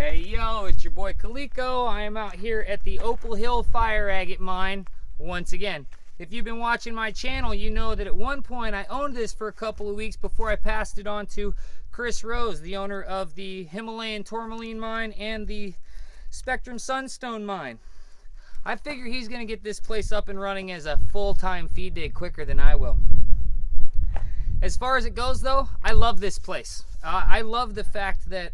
Hey yo, it's your boy Kaliko. I am out here at the Opal Hill Fire Agate mine once again. If you've been watching my channel, you know that at one point I owned this for a couple of weeks before I passed it on to Chris Rose, the owner of the Himalayan Tourmaline mine and the Spectrum Sunstone mine. I figure he's gonna get this place up and running as a full-time feed day quicker than I will. As far as it goes though, I love this place. I love the fact that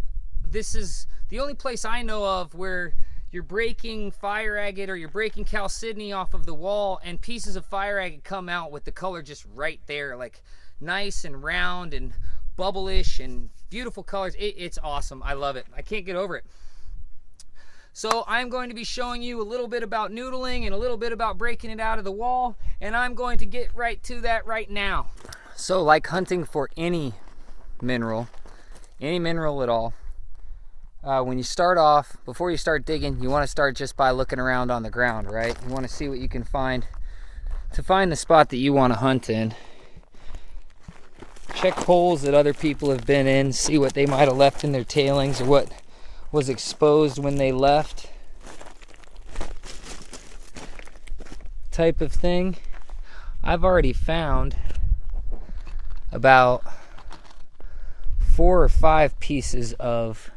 this is the only place I know of where you're breaking fire agate or you're breaking chalcedony off of the wall and pieces of fire agate come out with the color just right there, like nice and round and bubble-ish and beautiful colors. It's awesome. I love it. I can't get over it. So I'm going to be showing you a little bit about noodling and a little bit about breaking it out of the wall, and I'm going to get right to that right now. So like hunting for any mineral at all, when you start off, before you start digging, you want to start just by looking around on the ground, right? You want to see what you can find to find the spot that you want to hunt in. Check holes that other people have been in, see what they might have left in their tailings or what was exposed when they left, type of thing. I've already found about 4 or 5 pieces of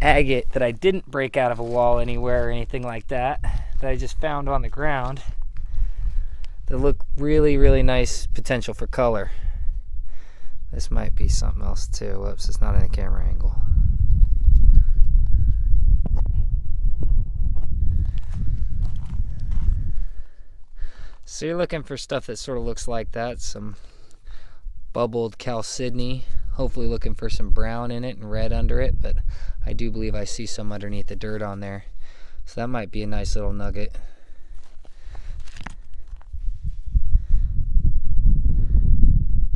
agate that I didn't break out of a wall anywhere or anything like that, that I just found on the ground, that look really, really nice potential for color. This might be something else too. Whoops, it's not in the camera angle. So you're looking for stuff that sort of looks like that, some bubbled chalcedony, hopefully looking for some brown in it and red under it, but I do believe I see some underneath the dirt on there. So that might be a nice little nugget.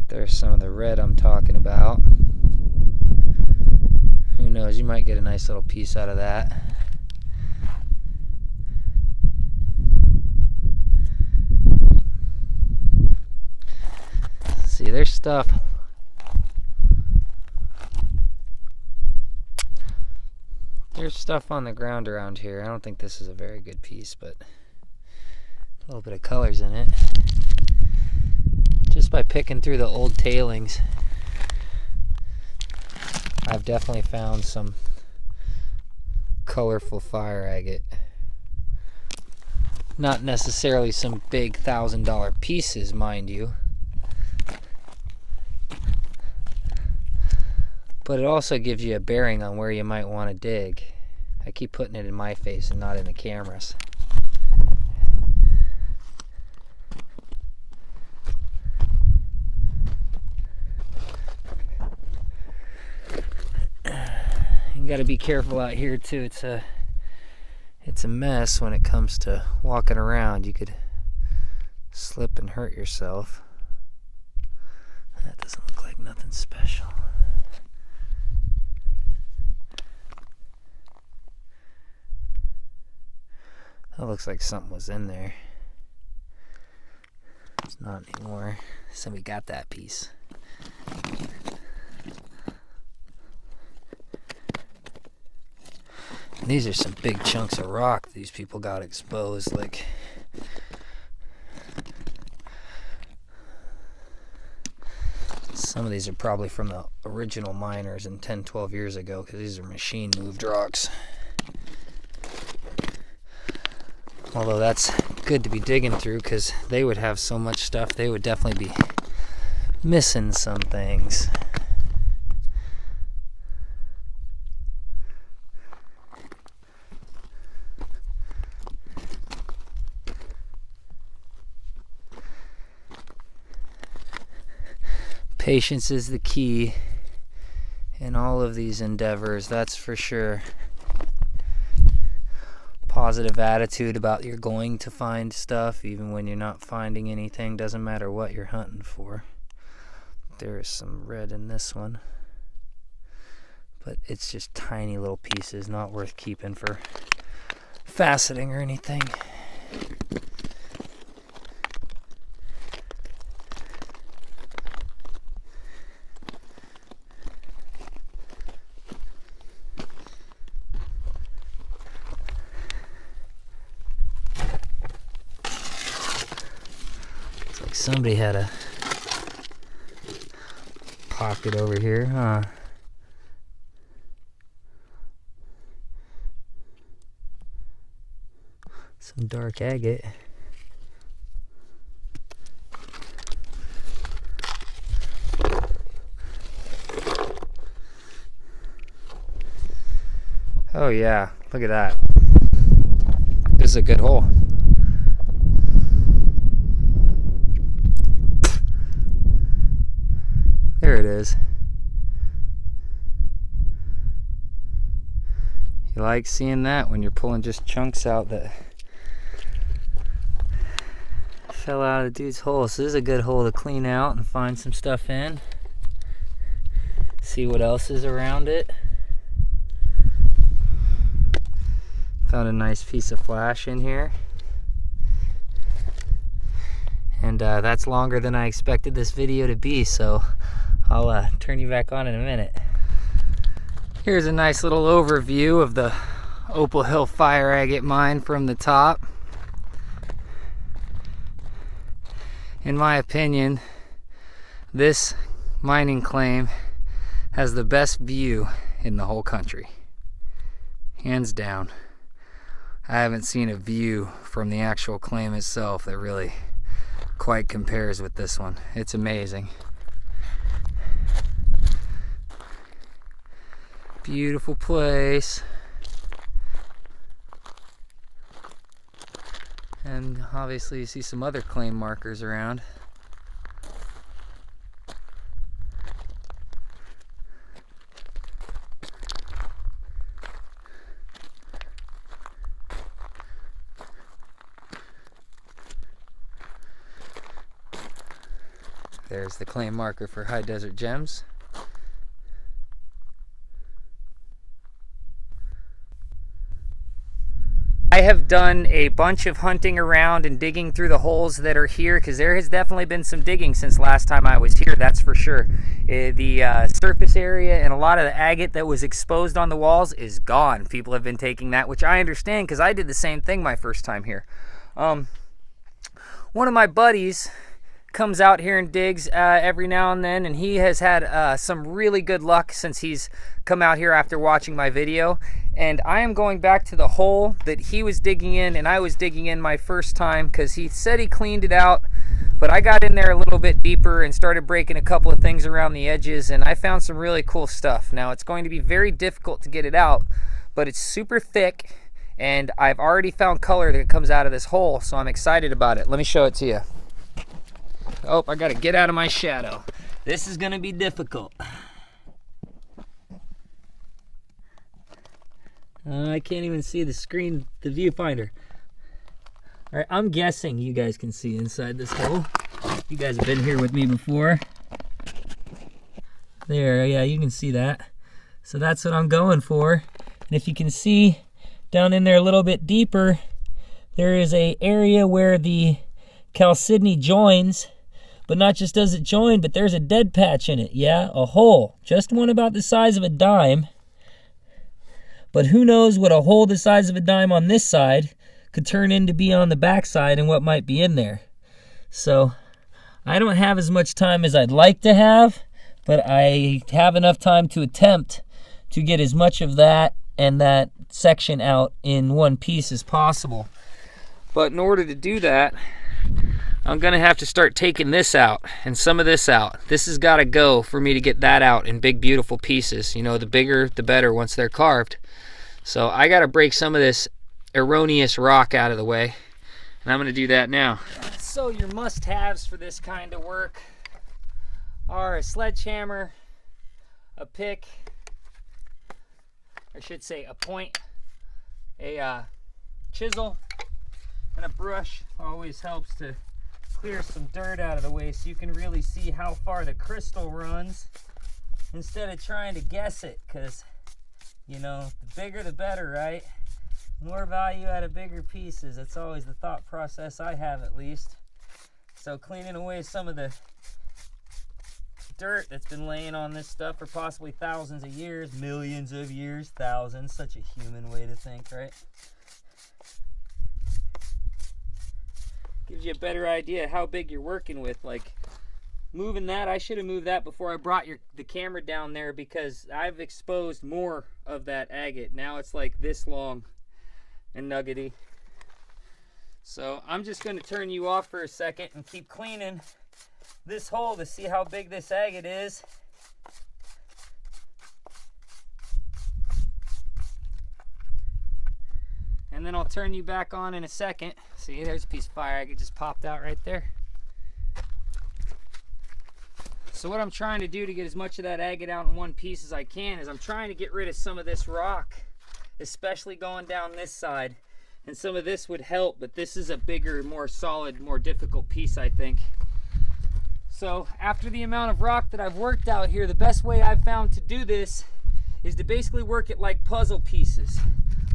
There's some of the red I'm talking about. Who knows, you might get a nice little piece out of that. See, there's stuff. There's stuff on the ground around here. I don't think this is a very good piece, but a little bit of colors in it. Just by picking through the old tailings, I've definitely found some colorful fire agate. Not necessarily some big $1,000 pieces, mind you. But it also gives you a bearing on where you might want to dig. I keep putting it in my face and not in the cameras. You got to be careful out here too. It's a mess when it comes to walking around. You could slip and hurt yourself. That doesn't look like nothing special. That looks like something was in there. It's not anymore. Somebody got that piece. And these are some big chunks of rock these people got exposed. Like, some of these are probably from the original miners in 10-12 years ago, because these are machine moved rocks. Although that's good to be digging through, because they would have so much stuff, they would definitely be missing some things. Patience is the key in all of these endeavors, that's for sure. Positive attitude about you're going to find stuff even when you're not finding anything. Doesn't matter what you're hunting for. There is some red in this one, but it's just tiny little pieces, not worth keeping for faceting or anything. somebody had a pocket over here, huh? Some dark agate. Oh yeah, look at that. This is a good hole. There it is. You like seeing that when you're pulling just chunks out that fell out of the dude's hole. So this is a good hole to clean out and find some stuff in. See what else is around it. Found a nice piece of flash in here. And that's longer than I expected this video to be, so I'll turn you back on in a minute. Here's a nice little overview of the Opal Hill Fire Agate mine from the top. In my opinion, this mining claim has the best view in the whole country. Hands down. I haven't seen a view from the actual claim itself that really quite compares with this one. It's amazing. Beautiful place. And obviously you see some other claim markers around. There's the claim marker for High Desert Gems. I have done a bunch of hunting around and digging through the holes that are here, because there has definitely been some digging since last time I was here, that's for sure. The surface area and a lot of the agate that was exposed on the walls is gone. People have been taking that, which I understand because I did the same thing my first time here. One of my buddies comes out here and digs every now and then, and he has had some really good luck since he's come out here after watching my video. And I am going back to the hole that he was digging in and I was digging in my first time, because he said he cleaned it out, but I got in there a little bit deeper and started breaking a couple of things around the edges, and I found some really cool stuff. Now it's going to be very difficult to get it out, but it's super thick, and I've already found color that comes out of this hole, so I'm excited about it. Let me show it to you. Oh, I gotta get out of my shadow. This is gonna be difficult. I can't even see the screen, the viewfinder. All right, I'm guessing you guys can see inside this hole. You guys have been here with me before. There, yeah, you can see that. So that's what I'm going for. And if you can see down in there a little bit deeper, there is an area where the chalcedony joins. But not just does it join, but there's a dead patch in it. Yeah, a hole. Just one about the size of a dime. But who knows what a hole the size of a dime on this side could turn into be on the back side and what might be in there. So I don't have as much time as I'd like to have, but I have enough time to attempt to get as much of that and that section out in one piece as possible. But in order to do that, I'm gonna have to start taking this out and some of this out. This has gotta go for me to get that out in big, beautiful pieces. You know, the bigger, the better once they're carved. So I gotta break some of this erroneous rock out of the way, and I'm gonna do that now. So your must-haves for this kind of work are a sledgehammer, a pick, I should say a point, a chisel, and a brush. Always helps to clear some dirt out of the way so you can really see how far the crystal runs instead of trying to guess it, because you know, the bigger the better, right? More value out of bigger pieces. That's always the thought process I have, at least. So cleaning away some of the dirt that's been laying on this stuff for possibly thousands of years, millions of years, thousands, such a human way to think, right? Gives you a better idea how big you're working with. Like moving that, I should have moved that before I brought the camera down there, because I've exposed more of that agate. Now it's like this long and nuggety. So I'm just going to turn you off for a second and keep cleaning this hole to see how big this agate is. And then I'll turn you back on in a second. See, there's a piece of fire agate just popped out right there. So what I'm trying to do to get as much of that agate out in one piece as I can is I'm trying to get rid of some of this rock, especially going down this side. And some of this would help, but this is a bigger, more solid, more difficult piece, I think. So after the amount of rock that I've worked out here, the best way I've found to do this is to basically work it like puzzle pieces.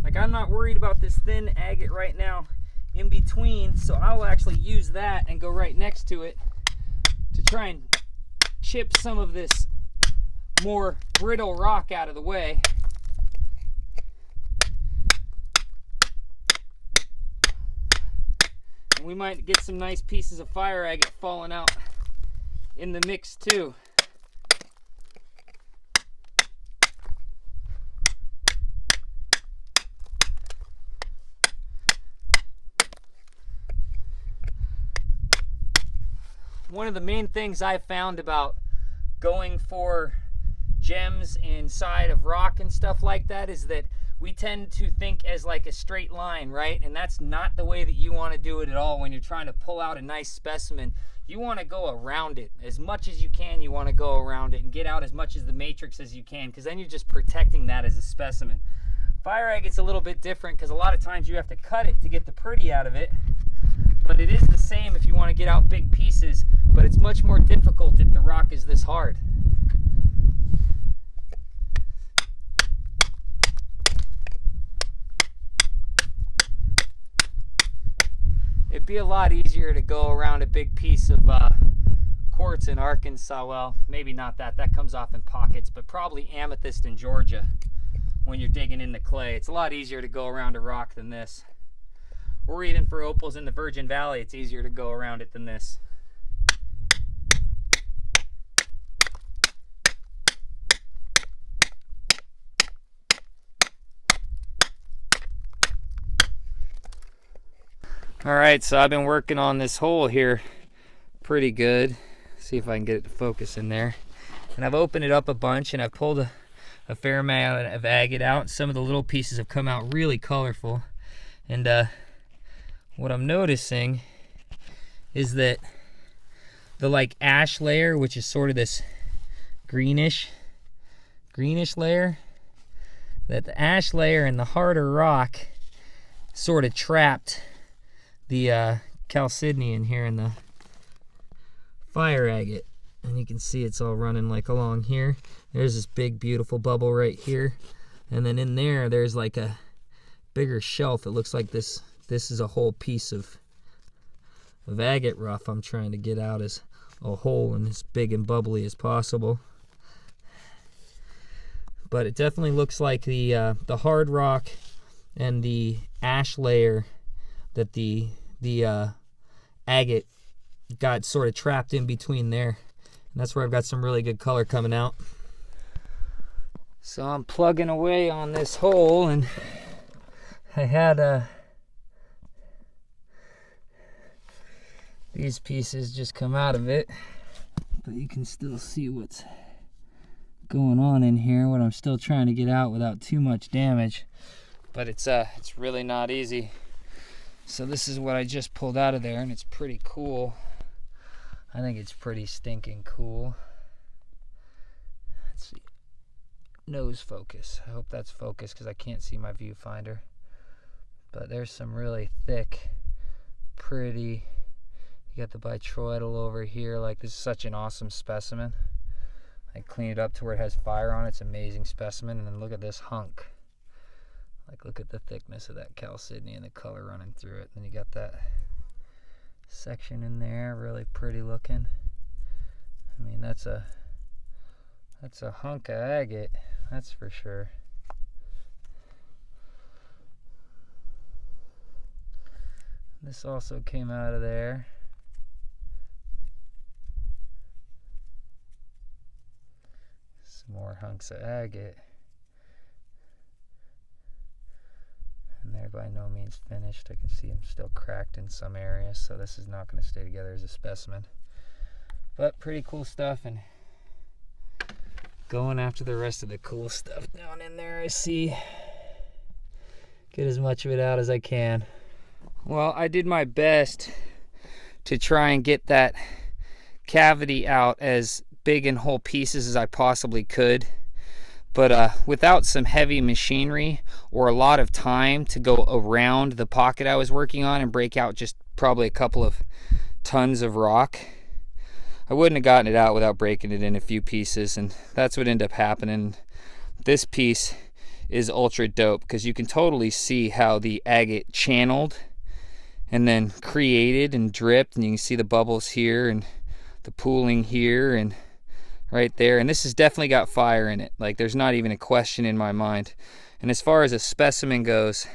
Like I'm not worried about this thin agate right now in between, so I'll actually use that and go right next to it to try and chip some of this more brittle rock out of the way. And we might get some nice pieces of fire agate falling out in the mix too. One of the main things I've found about going for gems inside of rock and stuff like that is that we tend to think as like a straight line, right? And that's not the way that you want to do it at all. When you're trying to pull out a nice specimen, you want to go around it as much as you can. You want to go around it and get out as much of the matrix as you can, because then you're just protecting that as a specimen. Fire agate's a little bit different because a lot of times you have to cut it to get the pretty out of it. But it is the same if you want to get out big pieces, but it's much more difficult if the rock is this hard. It'd be a lot easier to go around a big piece of quartz in Arkansas. Well, maybe not that. That comes off in pockets, but probably amethyst in Georgia when you're digging in the clay. It's a lot easier to go around a rock than this. Or even for opals in the Virgin Valley, it's easier to go around it than this. Alright, so I've been working on this hole here pretty good. See if I can get it to focus in there. And I've opened it up a bunch and I've pulled a fair amount of agate out. Some of the little pieces have come out really colorful. And what I'm noticing is that the like ash layer, which is sort of this greenish layer, that the ash layer and the harder rock sort of trapped the chalcedony here in the fire agate. And you can see it's all running like along here. There's this big beautiful bubble right here, and then in there's like a bigger shelf. It looks like this is a whole piece of agate rough I'm trying to get out as a whole and as big and bubbly as possible. But it definitely looks like the hard rock and the ash layer that the agate got sort of trapped in between there. And that's where I've got some really good color coming out. So I'm plugging away on this hole, and I had these pieces just come out of it, but you can still see what's going on in here, what I'm still trying to get out without too much damage. But it's really not easy. So this is what I just pulled out of there, and it's pretty cool. I think it's pretty stinking cool. Let's see. Nose focus. I hope that's focused because I can't see my viewfinder. But there's some really thick, pretty. You got the bitroidal over here. Like, this is such an awesome specimen. I clean it up to where it has fire on it. It's an amazing specimen. And then look at this hunk. Like, look at the thickness of that chalcedony and the color running through it. And you got that section in there, really pretty looking. I mean, that's a hunk of agate, that's for sure. This also came out of there. Some more hunks of agate. And they're by no means finished. I can see them still cracked in some areas, so this is not going to stay together as a specimen. But pretty cool stuff, and going after the rest of the cool stuff down in there, I see. Get as much of it out as I can. Well, I did my best to try and get that cavity out as big in whole pieces as I possibly could. But without some heavy machinery or a lot of time to go around the pocket I was working on and break out just probably a couple of tons of rock, I wouldn't have gotten it out without breaking it in a few pieces, and that's what ended up happening. This piece is ultra dope because you can totally see how the agate channeled and then created and dripped, and you can see the bubbles here and the pooling here and right there. And this has definitely got fire in it. Like, there's not even a question in my mind. And as far as a specimen goes,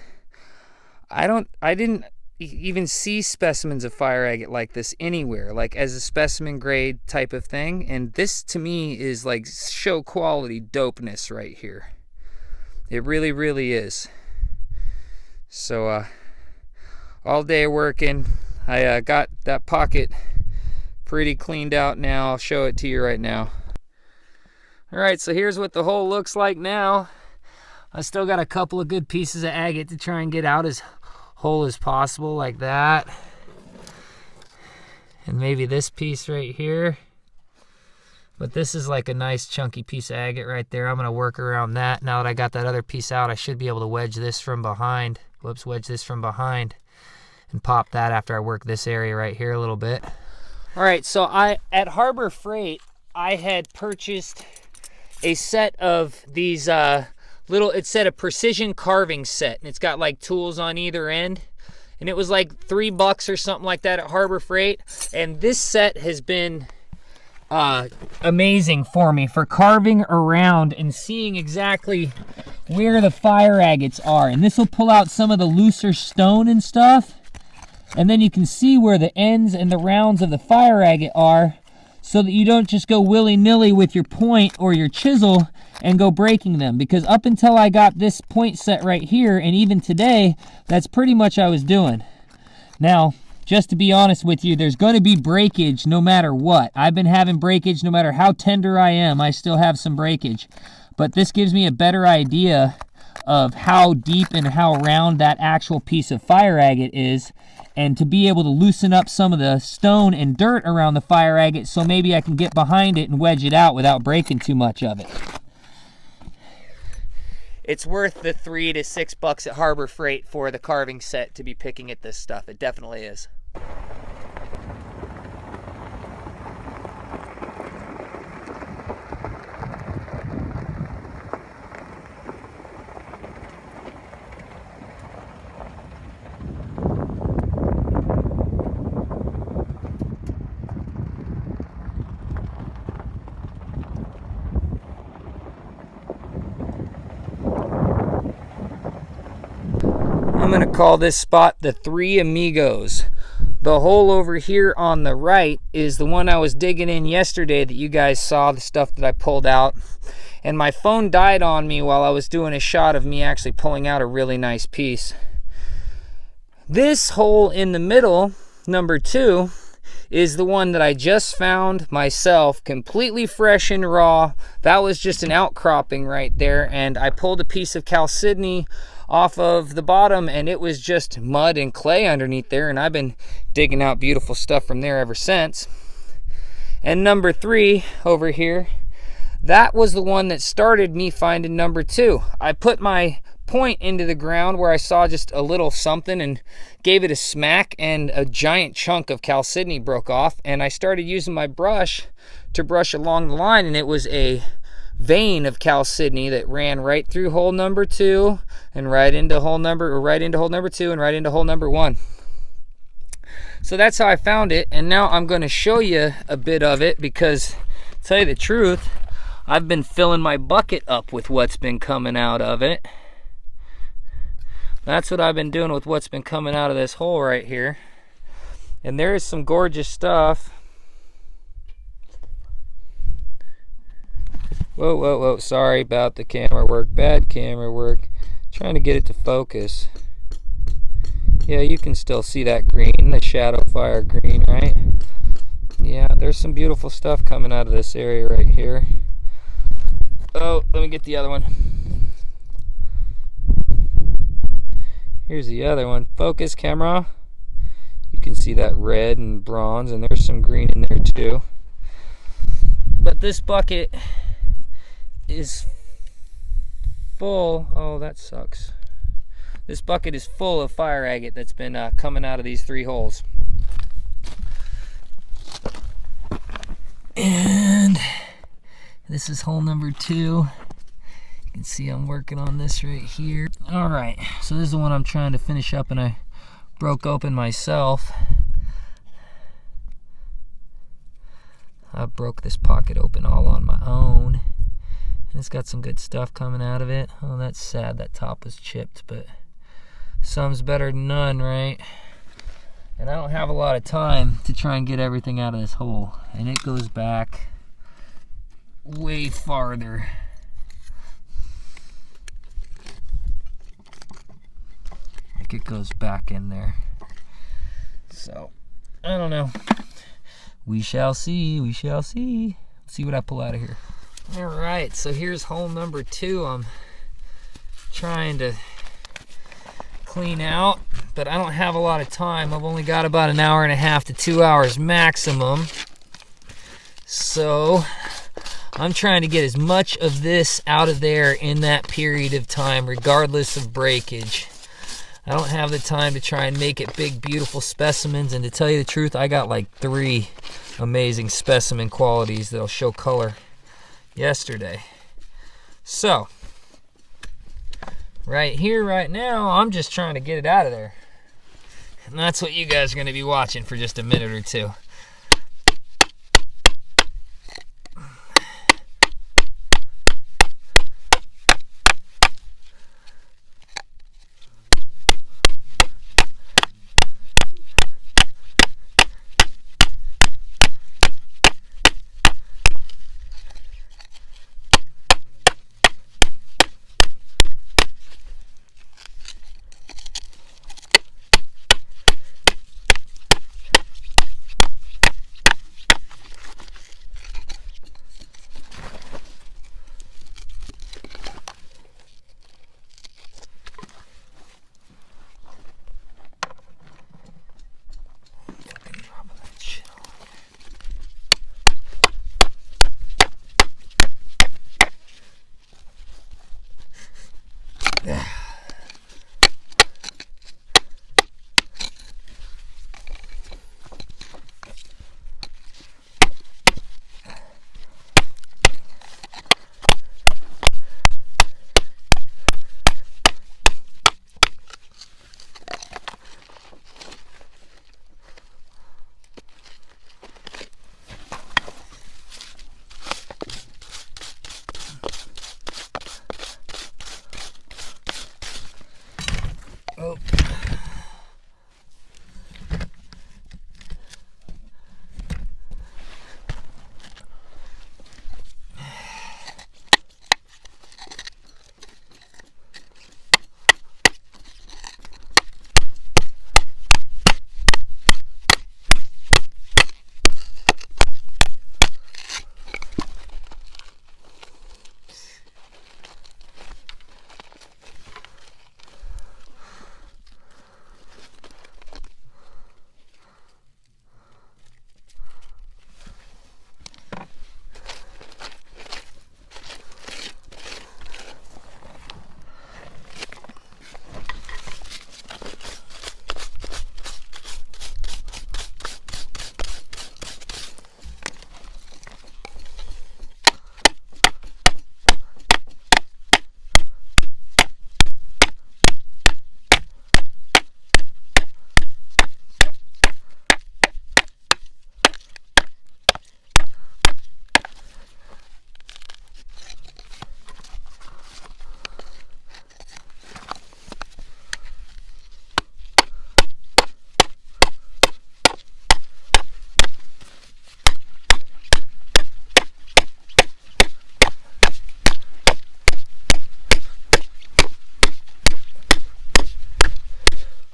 I didn't even see specimens of fire agate like this anywhere, like as a specimen grade type of thing. And this to me is like show quality dopeness right here. It really, really is. So all day working, I got that pocket pretty cleaned out now. I'll show it to you right now. All right, so here's what the hole looks like now. I still got a couple of good pieces of agate to try and get out as whole as possible, like that. And maybe this piece right here. But this is like a nice chunky piece of agate right there. I'm gonna work around that. Now that I got that other piece out, I should be able to wedge this from behind. Whoops, wedge this from behind and pop that after I work this area right here a little bit. All right, so at Harbor Freight, I had purchased a set of these it said a precision carving set, and it's got like tools on either end, and it was like $3 or something like that at Harbor Freight. And this set has been amazing for me for carving around and seeing exactly where the fire agates are. And this will pull out some of the looser stone and stuff, and then you can see where the ends and the rounds of the fire agate are, so that you don't just go willy-nilly with your point or your chisel and go breaking them. Because up until I got this point set right here, and even today, that's pretty much what I was doing. Now, just to be honest with you, there's going to be breakage no matter what. I've been having breakage no matter how tender I am. I still have some breakage. But this gives me a better idea of how deep and how round that actual piece of fire agate is, and to be able to loosen up some of the stone and dirt around the fire agate, so maybe I can get behind it and wedge it out without breaking too much of it. It's worth the $3 to $6 at Harbor Freight for the carving set to be picking at this stuff. It definitely is. I'm going to call this spot the Three Amigos. The hole over here on the right is the one I was digging in yesterday that you guys saw, the stuff that I pulled out. And my phone died on me while I was doing a shot of me actually pulling out a really nice piece. This hole in the middle, number 2, is the one that I just found myself, completely fresh and raw. That was just an outcropping right there, and I pulled a piece of chalcedony off of the bottom, and it was just mud and clay underneath there, and I've been digging out beautiful stuff from there ever since. And number 3 over here, that was the one that started me finding number 2. I put my point into the ground where I saw just a little something and gave it a smack, and a giant chunk of chalcedony broke off, and I started using my brush to brush along the line, and it was a vein of chalcedony that ran right through hole number 2 and right into hole number 2 and right into hole number 1. So that's how I found it, and now I'm going to show you a bit of it, because to tell you the truth, I've been filling my bucket up with what's been coming out of it. That's what I've been doing with what's been coming out of this hole right here. And there is some gorgeous stuff. Whoa, whoa, whoa, sorry about the camera work, bad camera work. Trying to get it to focus. Yeah, you can still see that green, the shadow fire green, right? Yeah, there's some beautiful stuff coming out of this area right here. Oh, let me get the other one. Here's the other one. Focus, camera. You can see that red and bronze, and there's some green in there too. But this bucket is full. Oh, that sucks. This bucket is full of fire agate that's been coming out of these 3 holes. And this is hole number 2. You can see I'm working on this right here. All right, so this is the one I'm trying to finish up, and I broke open myself. I broke this pocket open all on my own. And it's got some good stuff coming out of it. Oh, that's sad that top was chipped, but some's better than none, right? And I don't have a lot of time to try and get everything out of this hole. And it goes back way farther. Like it goes back in there. So, I don't know. We shall see, we shall see. Let's see what I pull out of here. All right, so here's hole number 2. I'm trying to clean out, but I don't have a lot of time. I've only got about 1.5 hours to 2 hours maximum. So I'm trying to get as much of this out of there in that period of time, regardless of breakage. I don't have the time to try and make it big, beautiful specimens, and to tell you the truth, I got like 3 amazing specimen qualities that'll show color yesterday. So, right here, right now, I'm just trying to get it out of there. And that's what you guys are going to be watching for just a minute or 2.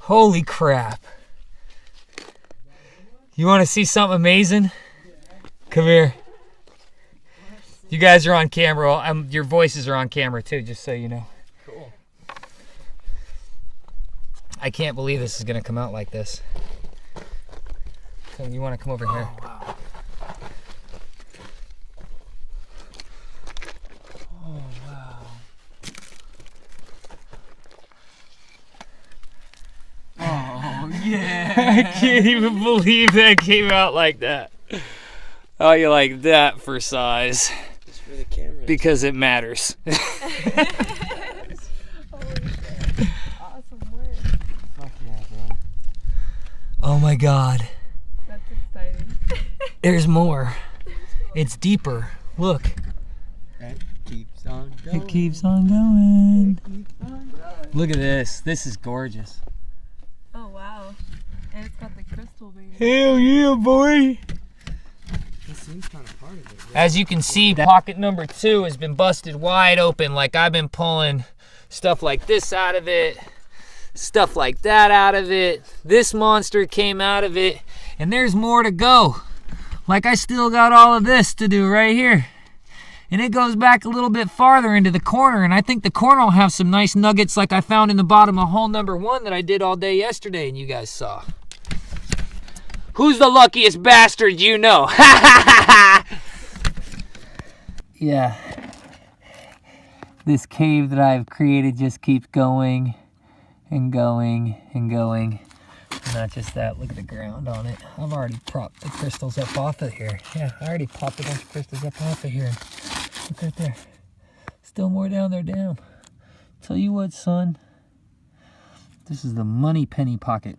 Holy crap. You want to see something amazing? Come here. You guys are on camera. Your voices are on camera too, just so you know. Cool. I can't believe this is going to come out like this. So you want to come over here? Wow. Oh, wow. Oh, yeah. I can't even believe that came out like that. Oh, you like that for size? Just for the camera. Because it matters. Holy shit. Awesome work. Fuck yeah, bro. Oh my God. That's exciting. There's more. It's deeper. Look. That keeps on going. It keeps on going. It keeps on going. Look at this. This is gorgeous. Oh wow. And it's got the crystal baby. Hell yeah, boy. This seems kind of part of it. Right? As you can see, pocket number 2 has been busted wide open. Like I've been pulling stuff like this out of it, stuff like that out of it. This monster came out of it, and there's more to go. Like I still got all of this to do right here. And it goes back a little bit farther into the corner, and I think the corner will have some nice nuggets like I found in the bottom of hole number 1 that I did all day yesterday and you guys saw. Who's the luckiest bastard you know? Yeah. This cave that I've created just keeps going and going and going. Not just that, look at the ground on it. I've already propped the crystals up off of here. Yeah, I already popped a bunch of crystals up off of here. Look right there. Still more down there, down. Tell you what, son. This is the money penny pocket.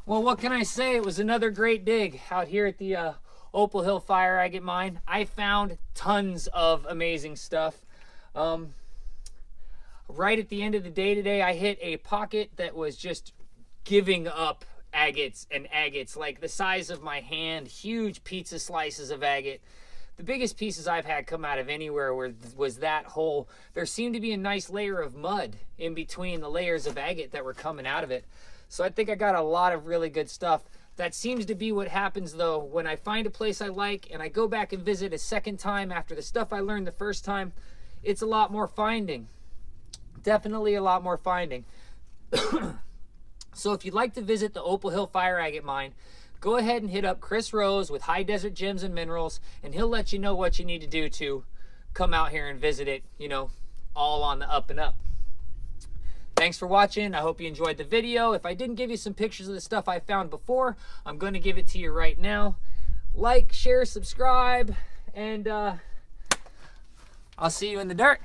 Well, what can I say? It was another great dig out here at the Opal Hill Fire Agate Mine. I found tons of amazing stuff. Right at the end of the day today, I hit a pocket that was just giving up agates and agates, like the size of my hand, huge pizza slices of agate. The biggest pieces I've had come out of anywhere was that hole. There seemed to be a nice layer of mud in between the layers of agate that were coming out of it. So I think I got a lot of really good stuff. That seems to be what happens though when I find a place I like and I go back and visit a second time after the stuff I learned the first time. It's a lot more finding. Definitely a lot more finding. So if you'd like to visit the Opal Hill Fire Agate Mine, go ahead and hit up Chris Rose with High Desert Gems and Minerals, and he'll let you know what you need to do to come out here and visit it, you know, all on the up and up. Thanks for watching. I hope you enjoyed the video. If I didn't give you some pictures of the stuff I found before, I'm going to give it to you right now. Like, share, subscribe, and I'll see you in the dirt.